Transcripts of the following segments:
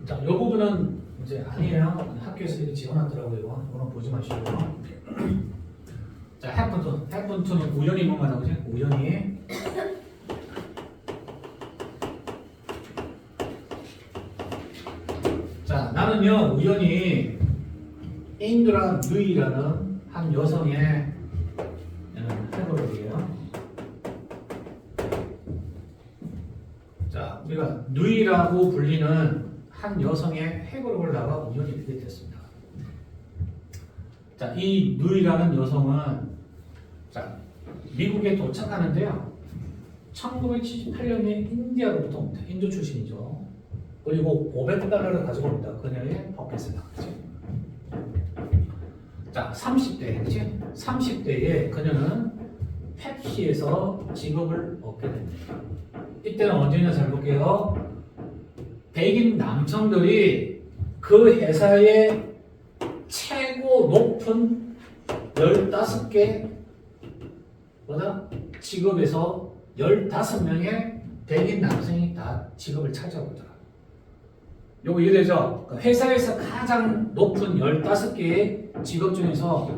자, 이 부분은 이제 아니에요. 학교에서 이렇게 지원하더라고요. 이거는 보지 마시고. 자, happen to는 우연히 뭐만 나오지? 우연히. 자, 나는요 우연히 인드라 누이라는 한 여성의 해버리게요. 자, 우리가 누이라고 불리는 한 여성의 해골을 나가 우연히 뵙게 됐습니다. 자, 이 누이라는 여성은 자, 미국에 도착하는데요. 1978년에 인디아로부터 옵니다. 인도 출신이죠. 그리고 $500을 가지고 옵니다. 그녀의 버킷을 나가죠. 자, 30대, 그치? 30대에 그녀는 펩시에서 직업을 얻게 됩니다. 이때는 언제냐 잘 볼게요. 백인 남성들이 그 회사의 최고 높은 15개 직업에서 15명의 백인 남성이 다 직업을 차지하고 있더라. 요거 이해되죠? 회사에서 가장 높은 15개의 직업 중에서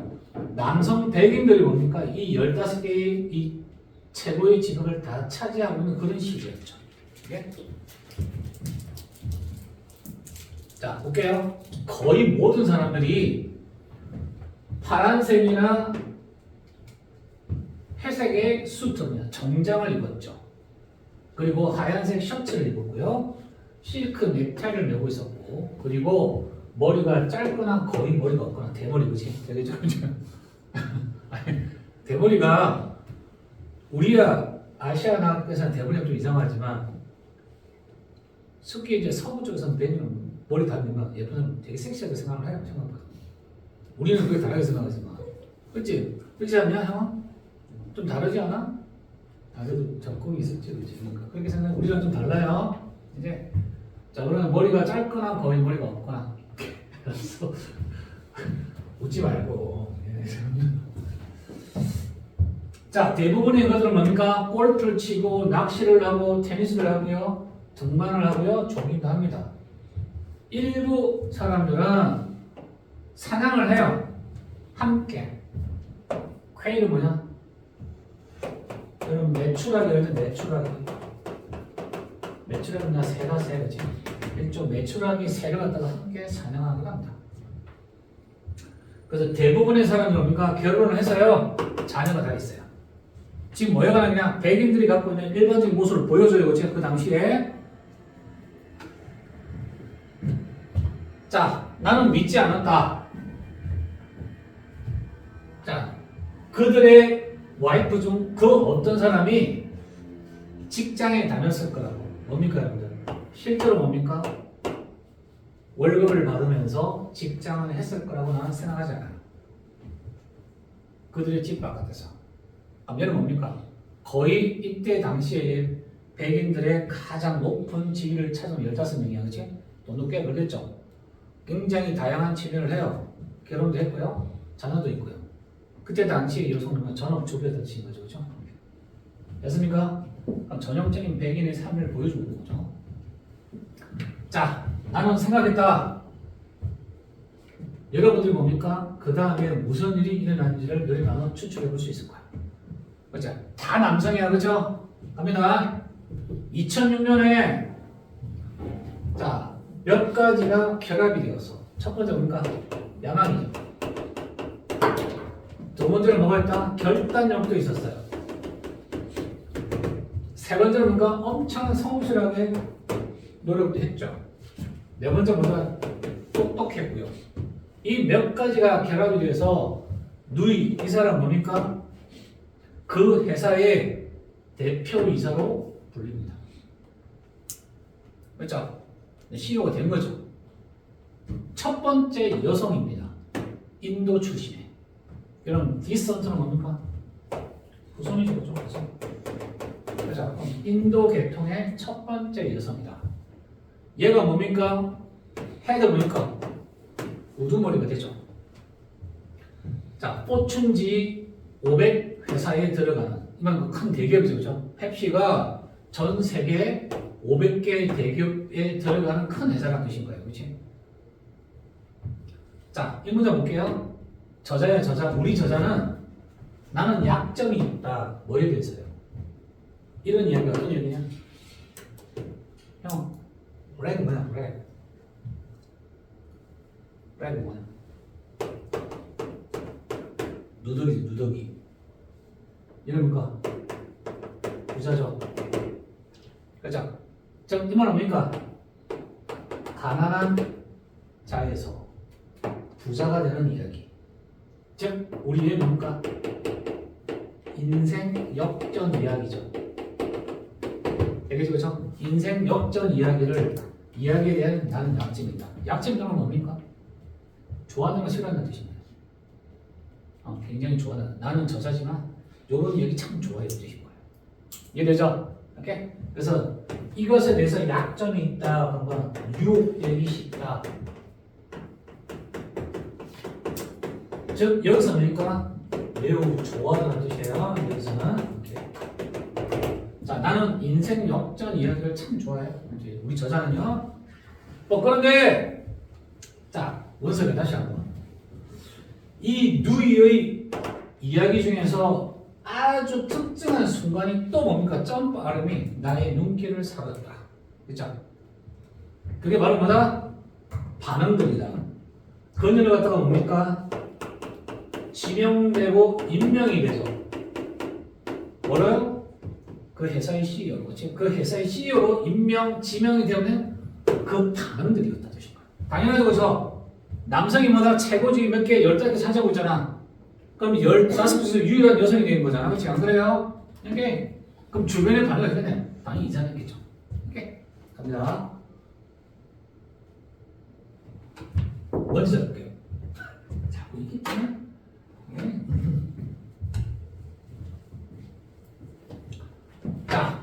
남성 백인들이 뭡니까? 이 15개의 이 최고의 직업을 다 차지하고 있는 그런 시기였죠. 예? 자, 볼게요. 거의 모든 사람들이 파란색이나 회색의 수트입니다. 정장을 입었죠. 그리고 하얀색 셔츠를 입었고요. 실크 넥타이를 메고 있었고, 그리고 머리가 짧거나 거의 머리가 없거나 대머리, 그치? 되게 좀 대머리가 우리야 아시아나에서는 대머리가 좀 이상하지만 특히 이제 서부 쪽에서는 대머리는 머리 달면 예쁘면 되게 섹시하게 생각을 해요. 생각보다. 우리는 그게 다르게 생각하지만, 그렇지? 그렇지 않냐, 형? 좀 다르지 않아? 다르도 적응이 있었지, 그렇지? 그렇게 생각해. 우리랑 좀 달라요. 이제 자, 그러면 머리가 짧거나 거의 머리가 없거나. 그래서 웃지 말고. 자, 대부분의 것들은 뭡니까? 골프를 치고 낚시를 하고 테니스를 하고요, 등반을 하고요, 조깅도 합니다. 일부 사람들은 사냥을 해요. 함께. 퀘일은 뭐냐? 여러분 메추라기 할때 메추라기나 새가 새그지. 일종 메추라기 새를 갖다가 함께 사냥하기도 합니다. 그래서 대부분의 사람들은 뭡니까? 결혼을 해서요, 자녀가 다 있어요. 지금 뭐여가나 그냥 백인들이 갖고 있는 일반적인 모습을 보여줘요. 그치? 그 당시에. 자, 나는 믿지 않았다. 자, 그들의 와이프 중 그 어떤 사람이 직장에 다녔을 거라고. 뭡니까, 여러분들? 실제로 뭡니까? 월급을 받으면서 직장을 했을 거라고 나는 생각하지 않아요. 그들의 집 바깥에서. 얘는 뭡니까? 거의 이때 당시에 백인들의 가장 높은 지위를 차지한 15명이야, 그치? 돈도 꽤 벌겠죠? 굉장히 다양한 취미를 해요. 결혼도 했고요, 자녀도 있고요. 그때 당시 여성들은 전업주부였던 거죠, 그죠? 됐습니까? 그럼 전형적인 백인의 삶을 보여주는 거죠. 자, 나는 생각했다. 여러분들이 뭡니까? 그 다음에 무슨 일이 일어났는지를 너희 나눠 추측해 볼 수 있을 거야. 그죠? 다 남성이야, 그죠? 갑니다. 2006년에 자, 몇 가지가 결합이 되어서 첫 번째 뭡니까? 야망이죠. 두 번째는 뭐가 있다? 결단력도 있었어요. 세 번째는 뭔가 엄청 성실하게 노력도 했죠. 네 번째 뭐가 똑똑했고요. 이 몇 가지가 결합이 돼서 누이, 이 사람 뭡니까? 그 회사의 대표이사로 불립니다. 그렇죠? CEO가 된 거죠. 첫 번째 여성입니다. 인도 출신의. 그럼 디선트는 뭡니까? 후손이죠, 그렇죠? 그렇죠? 인도 계통의 첫 번째 여성이다. 얘가 뭡니까? 헤드 뭡니까? 우두머리가 되죠. 자, 포춘지 500 회사에 들어가는 이만 큰 대기업이죠, 그죠? 펩시가 전 세계 500개 대기업에 들어가는 큰 회사라는 뜻인 거예요, 그렇지? 자, 이 문제 볼게요. 저자야 저자. 우리 저자는 나는 약점이 있다. 뭐에 대해서요? 이런 이야기가 어떤 이야기냐? 형, 렉 뭐야? 렉 뭐야? 누더기지, 누더기. 이러니까 부자죠. 그죠? 이 말은 뭡니까? 가난한 자에서 부자가 되는 이야기. 즉, 우리의 뭡니까? 인생 역전 이야기죠. 알겠죠? 그죠? 인생 역전 이야기에 대한 나는 약점이다. 약점이란 뭡니까? 좋아하는 거 싫어하는 뜻입니다. 굉장히 좋아하는. 나는 저자지만 이런 얘기 참 좋아해요. 뜻인 거예요. 이해되죠? 오케이? 그래서 이것에 대해서 약점이 있다. 한번 유혹되기 쉽다. 즉 여기서 뭡니까? 매우 좋아하는 뜻이에요. 여기서는 이렇게. 자, 나는 인생 역전 이야기를 참 좋아해요. 이제 우리 저자는요. 그런데 자, 원석이 다시 한번. 이 누이의 이야기 중에서 아주 특정한 순간이 또 뭡니까? 점프 발음이 나의 눈길을 사로잡다. 그죠? 그게 바로 뭐다? 반응들이다. 그녀를 갖다가 뭡니까? 지명되고 임명이 되죠. 뭐래요? 그 회사의 CEO, 그렇지? 그 회사의 CEO로 지명이 되면 그 반응들이 있다 뜻인 거야. 당연하죠, 그렇죠? 남성이 뭐다? 최고직이 몇 개, 15개 차지하고 있잖아. 그럼 15개 중에서 유일한 여성이 되는 거잖아. 그렇지? 안 그래요? 이렇게. 그럼 주변의 반응이 어떻게 돼? 당연히 이상하겠죠. 이렇게. 갑니다. 먼저 잡을게요. 자꾸 이게 있잖아. 자,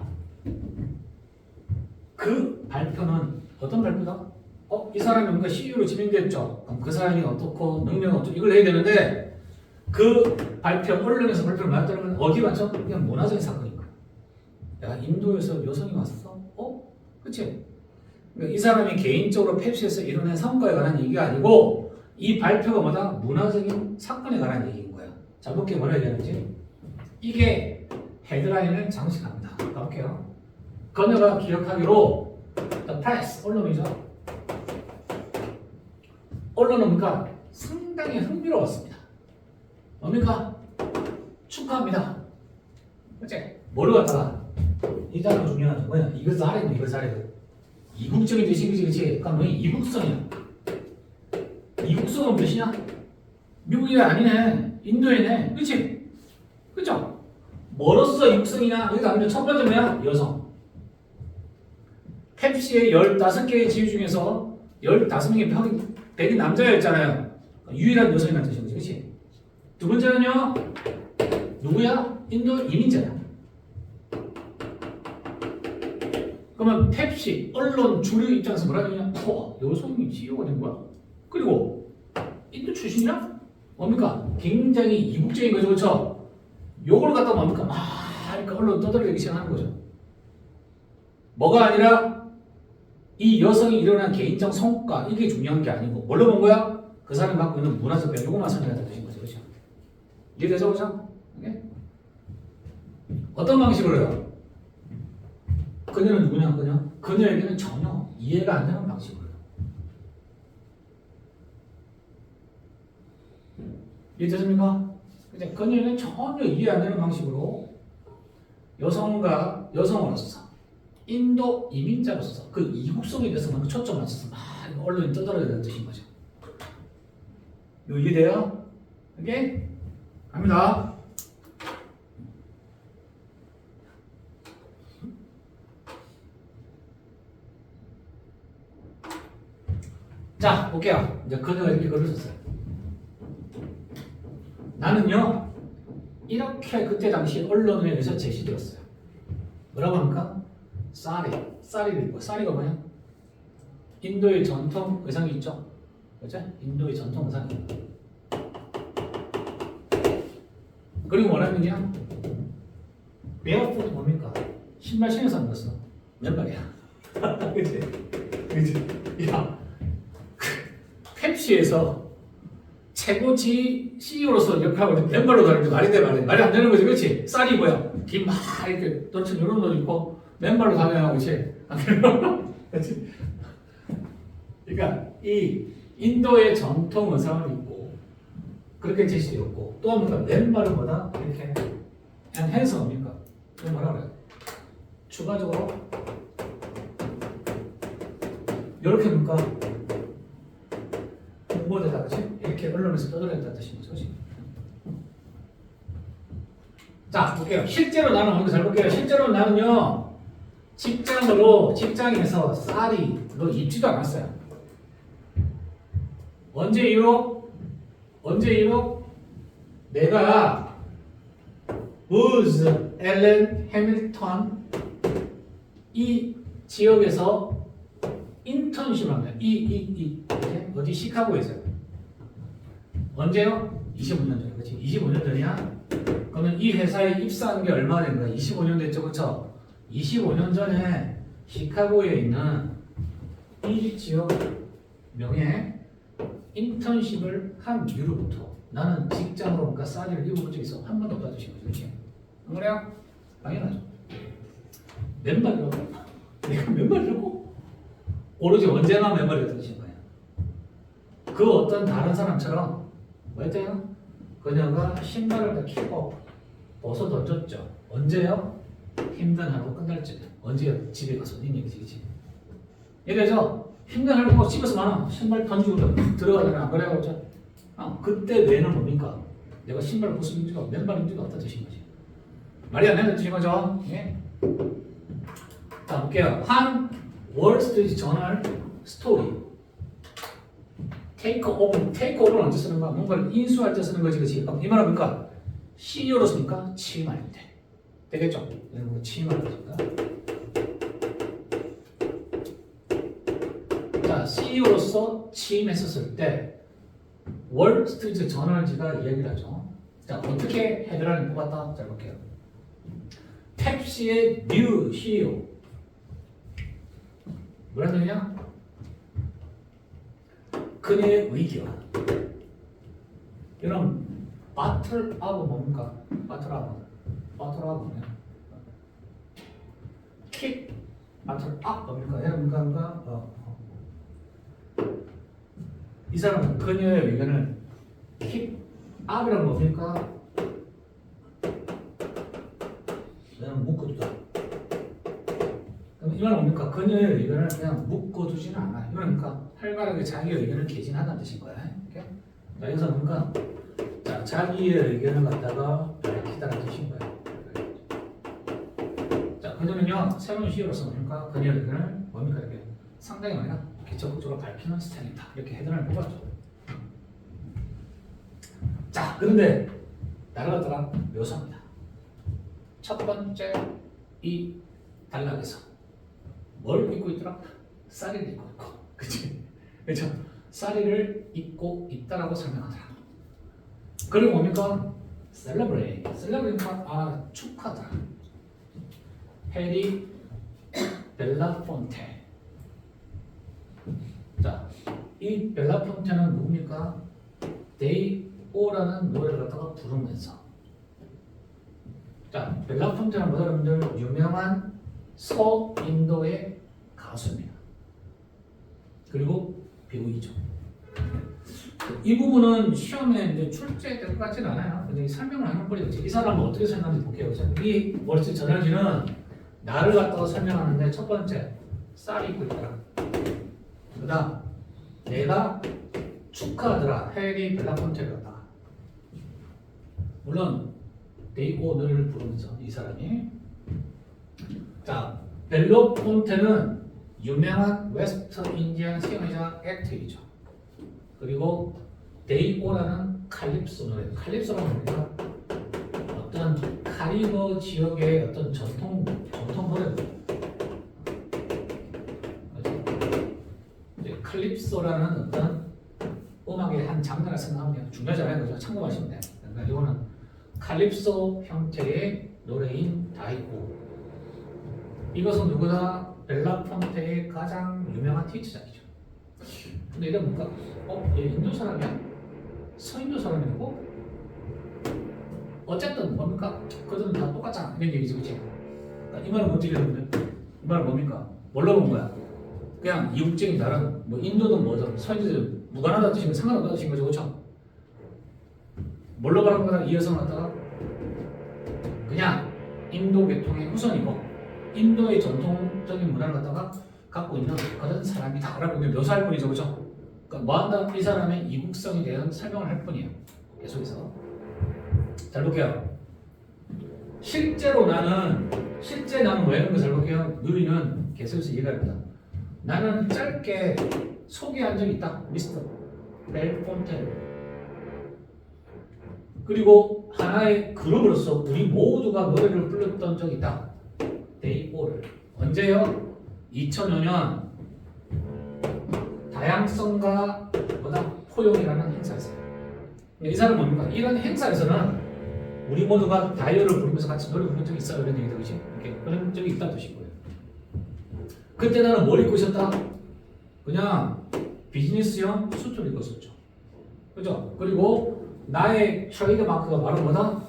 그 발표는 어떤 발표다? 이 사람이 뭔가 CEO로 지명됐죠. 그럼 그 사람이 어떻고 능력은 어떻고 이걸 해야 되는데 그 발표, 언론에서 발표를 받았다는 건 어디 왔죠? 그냥 문화적인 사건인 거야. 야, 인도에서 여성이 왔어? 그치? 그러니까 이 사람이 개인적으로 펩시에서 이뤄낸 성과에 관한 얘기가 아니고 이 발표가 뭐다? 문화적인 사건에 관한 얘기인 거야. 자, 볼게요. 뭐라 얘기하는지. 이게 헤드라인을 장식합니다. 가볼게요. 그녀가 기억하기로 The Press, 언론이죠. 언론은 뭡니까? 상당히 흥미로웠습니다. 뭡니까? 축하합니다. 그치? 뭐를 갖다가 이 단어가 중요하죠. 뭐야? 이것 잘해도 이것 잘해도 이국적인 뜻이 그치? 그러니까 뭐 이국성이야. 이국성은 몇이냐? 미국이 아니네. 인도이네. 그치? 그죠? 뭐로서 육성이냐? 여기서 아니면 첫 번째 뭐야? 여성. 펩시의 15개의 지위 중에서 15명이 백인 남자였잖아요. 유일한 여성이라는 뜻인 거지. 그치? 두 번째는요? 누구야? 인도 이민자야. 그러면 펩시, 언론 주류 입장에서 뭐라 그러냐? 여성이 CEO가 된 거야. 그리고 인도 출신이야? 뭡니까? 굉장히 이국적인 거죠. 그렇죠? 요걸 갖다 뭡니까? 막 이렇게 언론 떠들기 시작하는 거죠. 뭐가 아니라 이 여성이 일어난 개인적 성과 이게 중요한 게 아니고 뭘로 본 거야? 그 사람이 갖고 있는 문화적 변화 요거만 설명하는 뜻인 거죠. 그렇죠? 이해되죠? 그렇죠? 오케이? 어떤 방식으로 해요? 그녀는 누구냐? 그녀에게는 전혀 이해가 안 되는 방식으로 해요. 이해되십니까? 그녀에게는 전혀 이해 안 되는 방식으로 여성으로서 인도 이민자로서 그 이국성에 대해서 먼저 초점 맞춰서 막 언론이 떠들어야 되는 뜻인 거죠. 이거 이해돼요? 오케이? 갑니다. 자, 볼게요. 이제 그녀가 이렇게 글을 썼어요. 나는요, 이렇게 그때 당시 언론에 의해서 제시되었어요. 뭐라고 합니까? 쌀이를 입고, 쌀이가 뭐냐? 인도의 전통 의상이 있죠? 그죠? 인도의 전통 의상이. 그리고 뭐라면요? 베어풋 뭡니까? 신발 신어서 안 넣었어. 맨발이야. 그치? 그치? 야, 펩시에서 최고 CEO로서 역할하고 맨발로 다니는데 말이 돼, 말이 안 되는 거지, 그렇지? 쌀이 뭐야? 뒤 막 이렇게 떨쳐 이런 옷 입고 맨발로 다녀야, 그렇지? 그렇지? 그러니까 이 인도의 전통 의상을 입고 그렇게 제시되었고 또 뭔가 맨발은 뭐다? 이렇게 enhance 뭡니까? 그 뭐라 그래요? 추가적으로 이렇게 뭔가 홍보되다, 그렇지? 이렇게 언론에서 떠들어냈다는 뜻인 거죠, 그렇지? 자, 볼게요. 실제로 나는 먼저 잘 볼게요. 실제로 나는요 직장에서 쌀이로 입지도 않았어요. 언제 이후로 내가 우즈 앨런 해밀턴 이 지역에서 인턴십을 합니다. 어디 시카고에서요. 언제요? 25년 전에. 그렇지? 25년 전이야? 그러면 이 회사에 입사한 게 얼마 된 거야? 25년 됐죠, 그렇죠? 25년 전에 시카고에 있는 이 지역 명예 인턴십을 한 이후로부터 나는 직장으로 뭔가 쌀을 입어본 적이 있어. 한 번도 없다주신 거죠, 그렇지? 안 그래요? 당연하죠. 맨발이라고? 내가 맨발이라고? 오로지 언제나 맨발이었다는 거야. 그 어떤 다른 사람처럼 뭐였대요? 그녀가 신발을 다 키고 벗어 던졌죠. 언제요? 힘든 하루 끝날 적에. 언제 집에 가서 네 얘기지, 그치? 얘기하죠? 힘든 하루 집에서 많아. 신발 던지고 들어가잖아. 안 그래요? 그죠? 그때 외에는 뭡니까? 내가 신발 벗은 인지가 맨발 인지가 없다 뜻인 거지. 말이 안 되는 뜻인 거죠? 예? 자, 볼게요. 한 월스트리트 저널 스토리. 테이크오버를 언제 쓰는 거야? 뭔가를 인수할 때 쓰는 거지, 그치? 이 말은 뭡니까? CEO로 쓰니까 취임할 때. 되겠죠? 이런 거 취임할 때니까. 자, CEO로서 취임했었을 때 월스트리트 저널지가 이야기를 하죠. 자, 어떻게 헤드라인을 뽑았다? 자, 볼게요. 펩시의 뉴 CEO. 뭐라는 얘기냐? 그녀의 의견. 이런 바틀하고 뭡니까? 바틀하고 뭐냐? 킥 바틀업 뭡니까? 뭡니까? 이 사람은 그녀의 의견을 킥업이란 뭡니까? 그냥 묶어두다. 그럼 이 말은 뭡니까? 그녀의 의견을 그냥 묶어두지는 않아. 그러니까 활발하게 자기의 의견을 개진하다는 뜻인 거야. 이렇게? 자, 여기서 뭡니까? 자, 자기의 의견을 갖다가 밝히다는 뜻인 거야. 자, 그녀는요 새로운 CEO로서 뭡니까? 그녀의 의견을 뭡니까? 이렇게 상당히 많이 적극적으로 밝히는 스타일이다. 이렇게 헤드라인을 뽑았죠. 자, 그런데 나를 갖다가 묘사합니다. 첫 번째 이 단락에서 뭘 입고 있더라? 쌀이를 입고 있고, 그치? 그렇죠? 쌀이를 입고 있다라고 설명하더라. 그리고 뭡니까? 셀러브레이트가 축하다. 해리 벨라폰테. 자, 이 벨라폰테는 누굽니까? 데이 오라는 노래를 갖다가 부르면서, 자, 벨라폰테는 뭐다 여러분들? 유명한 서인도의 가수입니다. 그리고 배우이죠. 이 부분은 시험에 이제 출제될 것 같지는 않아요. 근데 설명을 하는 꼴이겠지. 이 사람은 어떻게 설명하는지 볼게요. 이 월스트리트 저널지는 나를 갖다가 설명하는데 첫 번째 쌀이 입고 있더라. 그다음 내가 축하하더라. 해리 벨라폰테를 갖다가. 물론 데이오 노래를 부르면서 이 사람이. 자, 벨라폰테는 유명한 웨스트 인디안 시어니자 액트이죠. 그리고 데이오라는 칼립소 노래. 칼립소라는 노래가 어떤 카리브 지역의 어떤 전통 노래입니다. 칼립소라는 어떤 음악의 한 장르를 생각하면 중요하잖아요. 그죠? 참고하시면 돼요. 그러니까 이거는 칼립소 형태의 노래인 있고 이것은 누구나 벨라폰테의 가장 유명한 티치작이죠. 근데 이게 뭔가 얘 인도 사람이야? 서인도 사람이고? 어쨌든 뭡니까? 그들은 다 똑같잖아. 이런 얘기지, 그치? 그러니까 이 말은 뭔지 이랬는데 이 말은 뭡니까? 뭘로 본 거야? 그냥 이국적인 다른 뭐 인도든 뭐든 서인들 무관하다는 뜻인 거 상관없다는 뜻인 거죠, 그렇죠? 뭘로 말하는 거다? 이 여성을 갖다가 그냥 인도 계통의 후손이고 인도의 전통적인 문화를 갖다가 갖고 있는 그런 사람이다라고 묘사할 뿐이죠, 그렇죠? 그러니까 뭐한다? 이 사람의 이국성에 대한 설명을 할 뿐이에요. 계속해서 잘 볼게요. 실제 나는 왜 이런 거 잘 볼게요. 누리는 계속해서 이해합니다. 나는 짧게 소개한 적이 있다. 미스터 벨폰테. 그리고 하나의 그룹으로서 우리 모두가 노래를 불렀던 적이 있다. 데이보를. 언제요? 2005년 다양성과 보다 포용이라는 행사였어요. 이 사람은 뭡니까? 이런 행사에서는 우리 모두가 다이어를 부르면서 같이 노래 부른 적이 있어요. 이런 얘기도 그렇지? 이렇게 그런 적이 있다는 뜻이고요. 그때 나는 뭘 입고 있었다? 그냥 비즈니스용 수트를 입고 있었죠. 그죠? 그리고 나의 트레이드 마크가 바로 뭐다?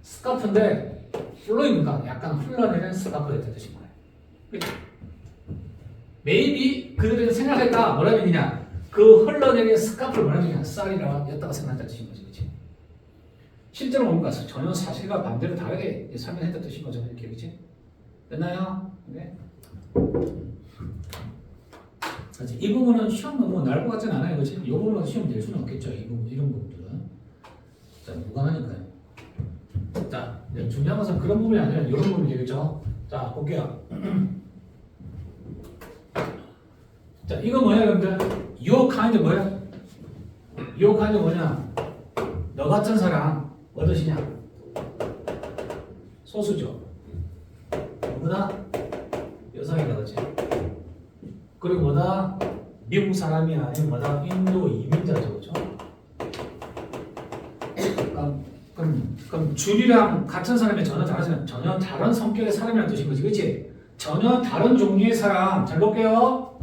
스카프인데 플로입니다. 약간 흘러내리는 스카프였던 뜻인 거예요. 그죠? maybe 그들은 생각했다. 뭐라는 얘기냐? 그 흘러내리는 스카프를 뭐라는 얘기냐? 쌀이라 였다가 생각했다는 뜻인 거지. 그치? 실제로 뭡니까? 전혀 사실과 반대로 다르게 설명했던 뜻인 거죠. 이렇게, 그치? 됐나요? 네. 이 부분은 시험 너무 날 것 같지는 않아요. 그치? 이 부분은 시험 낼 수는 없겠죠. 이 부분, 이런 부분들은. 자, 무관하니까요. 자, 중요한 것은 그런 부분이 아니라 이런 부분이 되겠죠. 자, 볼게요. 자, 이거 뭐야, 여러분들? Your kind 뭐야? Your kind 뭐냐? 너 같은 사람, 어떠시냐? 소수죠. 누구나 여성이다, 그치? 그리고 뭐다? 미국 사람이 아닌 뭐다? 인도 이민자죠, 그죠? 그럼 줄이랑 같은 사람이 전혀 다르지만 전혀 다른 성격의 사람이라는 뜻인 거지, 그치? 전혀 다른 종류의 사람. 잘 볼게요.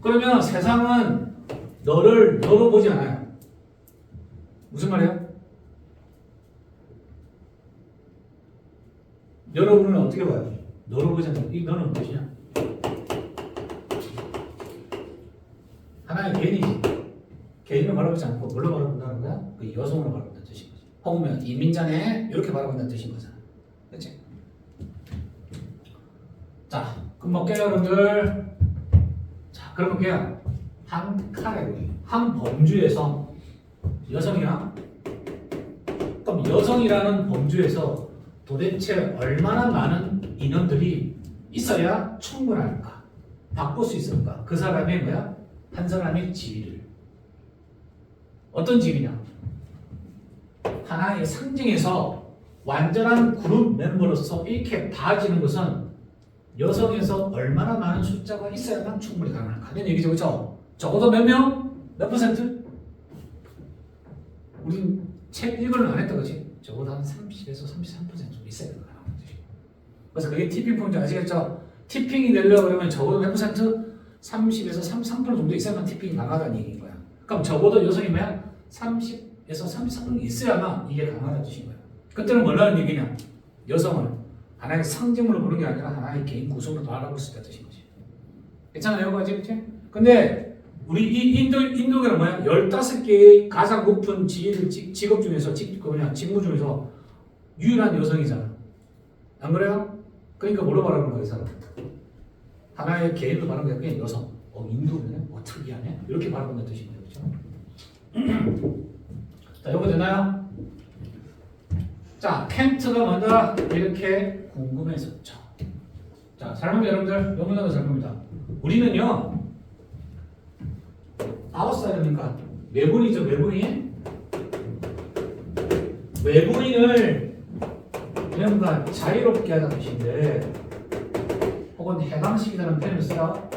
그러면 세상은 너로 보지 않아요. 무슨 말이야? 여러분은 어떻게 봐요? 너로 보지 않아요. 이 너는 무엇이냐? 하나의 개인이지. 개인을 바라보지 않고 뭘로 바라본다는 거야? 그 여성으로 바라본다는 뜻인 거지. 혹은 이민자네 이렇게 바라본다는 뜻인 거잖아. 그렇지? 자, 그럼 볼게요, 여러분들. 자, 그럼 볼게요. 한 카테고리, 한 범주에서 여성이야? 그럼 여성이라는 범주에서 도대체 얼마나 많은 인원들이 있어야 충분할까? 바꿀 수 있을까? 그 사람의 뭐야? 한 사람의 지위를. 어떤 지위냐? 하나의 상징에서 완전한 그룹 멤버로서 이렇게 봐지는 것은 여성에서 얼마나 많은 숫자가 있어야만 충분히 가능할까? 이런 얘기죠, 그렇죠? 적어도 몇 명? 몇 퍼센트? 우린 책 읽어는 안 했다, 그렇지? 적어도 한 30에서 33% 정도 있어야 되는 거야. 그래서 그게 티핑 포인트 아시겠죠? 티핑이 되려고 그러면 적어도 몇 퍼센트? 30에서 33% 정도 있어야만 티핑이 가능하다는 얘기인 거야. 그럼 적어도 여성이 뭐야? 30에서 33% 있어야만 이게 가능하다는 뜻인 거야. 그때는 뭐라는 얘기냐? 여성을 하나의 상징으로 보는 게 아니라 하나의 개인 구성으로 바라볼 수 있다는 뜻인 거지. 괜찮아요, 그지? 그치? 근데 우리 이 인도계는 뭐야? 15개의 가장 높은 직업 중에서 직무 중에서 유일한 여성이잖아. 안 그래요? 그러니까 뭐로 말하는 거야, 이 사람? 하나의 개인으로 말하는 게 그냥 여성. 인도면 특이하네. 이렇게 말하는 뜻인 거죠. 자, 이거 되나요? 자, 켄트가 먼저 이렇게 궁금했었죠. 자, 잘 봅니다, 여러분들. 너무나도 잘 봅니다. 우리는요. 아웃사이더니까 외부인이죠, 외부인. 외부인을 뭔가 자유롭게 하자는 뜻인데, 혹은 해방시키다는 표현을 써요.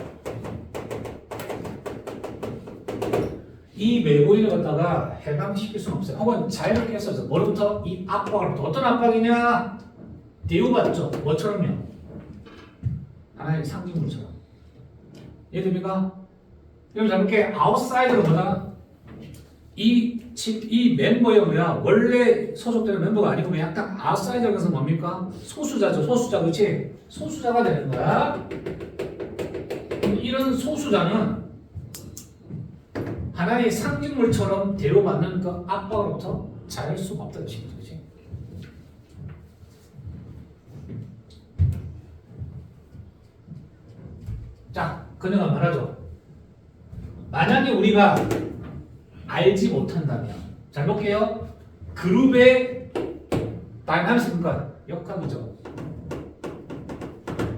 이 외부인을 갖다가 해방시킬 수는 없어요. 혹은 자유롭게 했어서 뭐로부터? 이 압박으로부터. 어떤 압박이냐? 대우받죠. 뭐처럼요? 하나의 상징물처럼. 이해됩니까? 여러분 잘 볼게. 아웃사이더가 뭐다? 이 멤버의 뭐야? 원래 소속되는 멤버가 아니고 그냥 약간 아웃사이더가 그래서 뭡니까? 소수자죠. 소수자, 그렇지? 소수자가 되는 거야. 이런 소수자는 하나의 상징물처럼 대우받는 그 압박으로부터 자유할 수가 없다는 뜻이죠. 그렇지? 자, 그녀가 말하죠. 만약에 우리가 알지 못한다면, 잘 볼게요. 그룹의 다이나믹스 그러니까 역학이죠.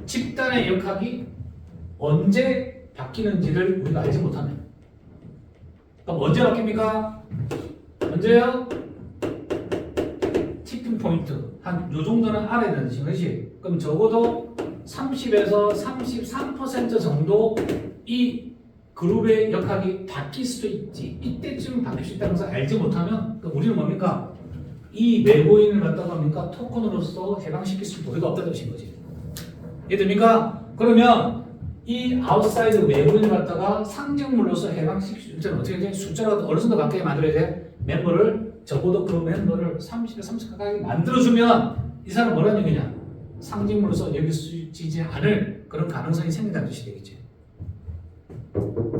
집단의 역학이 언제 바뀌는지를 우리가 알지 못하면, 그럼 언제 바뀝니까? 언제요? 티핑 포인트 한 요 정도는 알아야 되는 것이. 그럼 적어도 30에서 33% 정도 이 그룹의 역학이 바뀔 수도 있지. 이때쯤 바뀔 수 있다는 것을 알지 못하면 그럼 우리는 뭡니까? 이 외부인을 갖다가 뭡니까? 토큰으로서 해당시킬 수도 없다는 뜻인 거지. 이해됩니까? 그러면 이 아웃사이드 외부인을 갖다가 상징물로서 해당시킬 수 있는 어떻게 돼? 숫자가 어느 정도 가까이 만들어야 돼? 멤버를 적어도 그 멤버를 30에 30 가까이 만들어주면 이 사람 뭐라는 얘기냐? 상징물로서 여기지지 않을 그런 가능성이 생긴다는 뜻이 되겠지.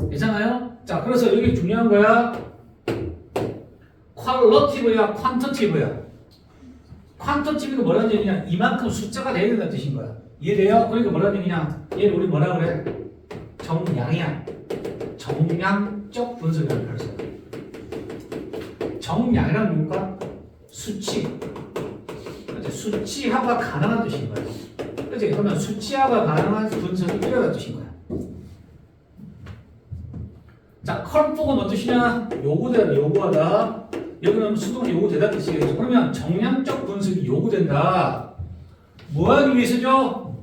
괜찮아요? 자, 그래서 여기 중요한 거야. 퀄러티브야, 퀀터티브야. 퀀터티브가 뭐라는 얘기냐? 이만큼 숫자가 돼야 된다는 뜻인 거야. 이해돼요? 그러니까 뭐라는 얘기냐? 얘를 우리 뭐라 그래? 정량이야. 정량적 분석이라는 걸 써. 정량이란 뭡니까? 수치. 수치화가 가능한 뜻인 거야. 그렇지? 그러면 수치화가 가능한 분석이 필요하다는 뜻인 거야. 자, 컬폭은 어떤 뜻이냐? 요구되다, 요구하다. 여기는 수동이 요구되다 뜻이겠죠. 그러면 정량적 분석이 요구된다. 뭐 하기 위해서죠?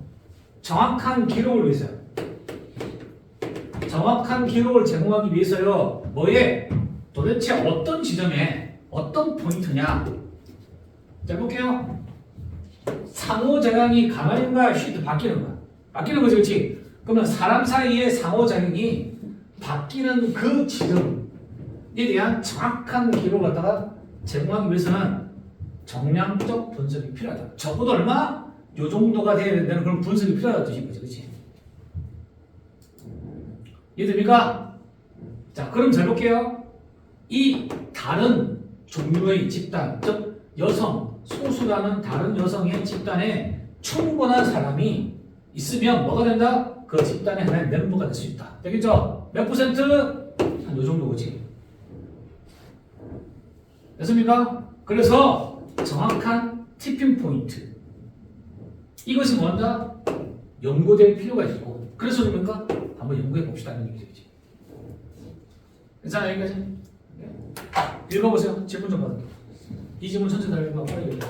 정확한 기록을 위해서요. 정확한 기록을 제공하기 위해서요. 뭐에? 도대체 어떤 지점에 어떤 포인트냐? 자, 볼게요. 상호작용이 가만히인가 쉬트 바뀌는 거야. 바뀌는 거지, 그렇지? 그러면 사람 사이의 상호작용이 바뀌는 그 지점에 대한 정확한 기록을 갖다가 제공하기 위해서는 정량적 분석이 필요하다. 적어도 얼마? 요 정도가 돼야 된다는 그런 분석이 필요하다는 뜻인 거지, 그렇지? 이해됩니까? 자, 그럼 잘 볼게요. 이 다른 종류의 집단, 즉 여성, 소수라는 다른 여성의 집단에 충분한 사람이 있으면 뭐가 된다? 그 집단의 하나의 멤버가 될 수 있다. 되겠죠? 몇 퍼센트? 한 요 정도지. 됐습니까? 그래서 정확한 티핑 포인트. 이것이 뭔가 연구될 필요가 있고, 그래서 그러니까 한번 연구해 봅시다는 얘기죠. 괜찮아요, 여기까지? 읽어보세요. 질문 좀 받을게요. 이 질문 전체 다 읽어. 빨리 읽어.